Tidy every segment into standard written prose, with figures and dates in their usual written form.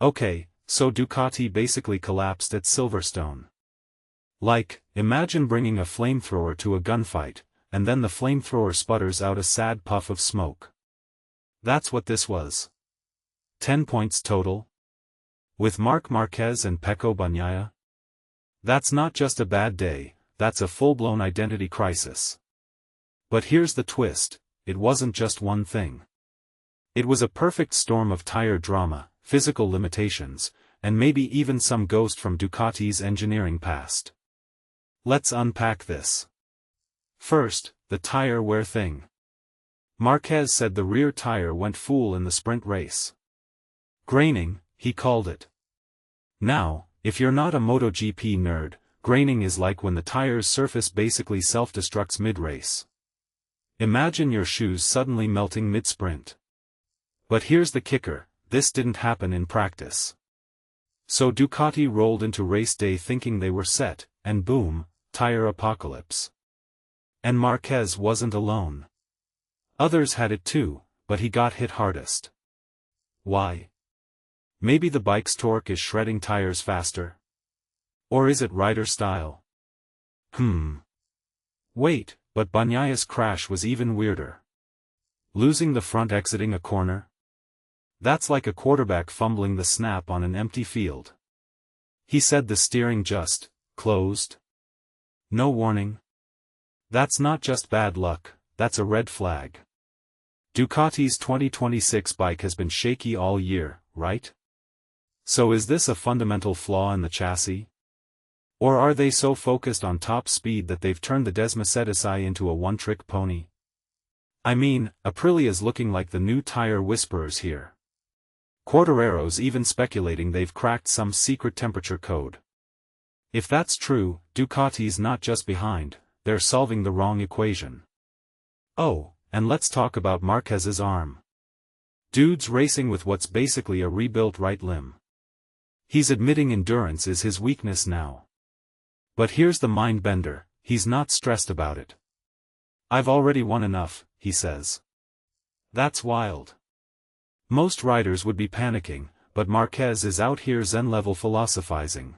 Okay, so Ducati basically collapsed at Silverstone. Like, imagine bringing a flamethrower to a gunfight, and then the flamethrower sputters out a sad puff of smoke. That's what this was. 10 points total? With Marc Marquez and Pecco Bagnaia? That's not just a bad day, that's a full-blown identity crisis. But here's the twist, it wasn't just one thing. It was a perfect storm of tire drama, physical limitations, and maybe even some ghost from Ducati's engineering past. Let's unpack this. First, the tire wear thing. Marquez said the rear tire went full in the sprint race. Graining, he called it. Now, if you're not a MotoGP nerd, graining is like when the tire's surface basically self-destructs mid-race. Imagine your shoes suddenly melting mid-sprint. But here's the kicker, this didn't happen in practice. So Ducati rolled into race day thinking they were set, and boom, tire apocalypse. And Marquez wasn't alone. Others had it too, but he got hit hardest. Why? Maybe the bike's torque is shredding tires faster? Or is it rider style? Wait, but Bagnaia's crash was even weirder. Losing the front exiting a corner? That's like a quarterback fumbling the snap on an empty field. He said the steering just closed. No warning. That's not just bad luck, that's a red flag. Ducati's 2026 bike has been shaky all year, right? So is this a fundamental flaw in the chassis? Or are they so focused on top speed that they've turned the Desmosedici into a one-trick pony? I mean, Aprilia's looking like the new tire whisperers here. Quartararo's even speculating they've cracked some secret temperature code. If that's true, Ducati's not just behind, they're solving the wrong equation. Oh, and let's talk about Marquez's arm. Dude's racing with what's basically a rebuilt right limb. He's admitting endurance is his weakness now. But here's the mind bender, he's not stressed about it. I've already won enough, he says. That's wild. Most riders would be panicking, but Marquez is out here zen-level philosophizing.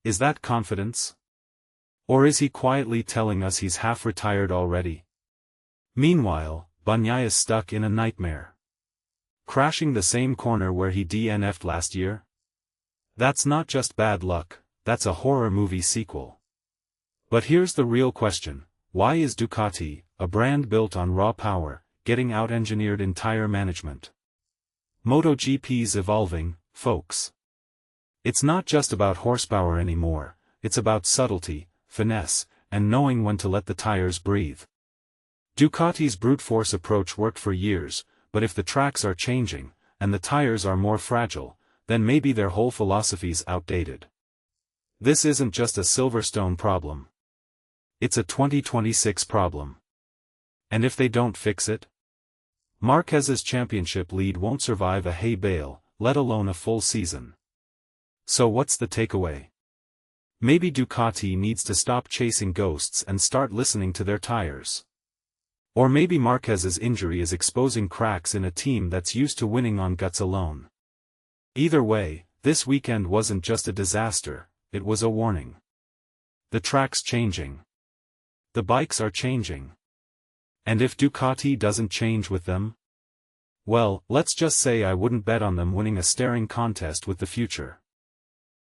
Is that confidence? Or is he quietly telling us he's half-retired already? Meanwhile, Bagnaia's stuck in a nightmare. Crashing the same corner where he DNF'd last year? That's not just bad luck, that's a horror movie sequel. But here's the real question, why is Ducati, a brand built on raw power, getting out-engineered in tire management? MotoGP's evolving, folks. It's not just about horsepower anymore, it's about subtlety, finesse, and knowing when to let the tires breathe. Ducati's brute force approach worked for years, but if the tracks are changing, and the tires are more fragile, then maybe their whole philosophy's outdated. This isn't just a Silverstone problem. It's a 2026 problem. And if they don't fix it? Marquez's championship lead won't survive a hay bale, let alone a full season. So what's the takeaway? Maybe Ducati needs to stop chasing ghosts and start listening to their tires. Or maybe Marquez's injury is exposing cracks in a team that's used to winning on guts alone. Either way, this weekend wasn't just a disaster, it was a warning. The track's changing. The bikes are changing. And if Ducati doesn't change with them? Well, let's just say I wouldn't bet on them winning a staring contest with the future.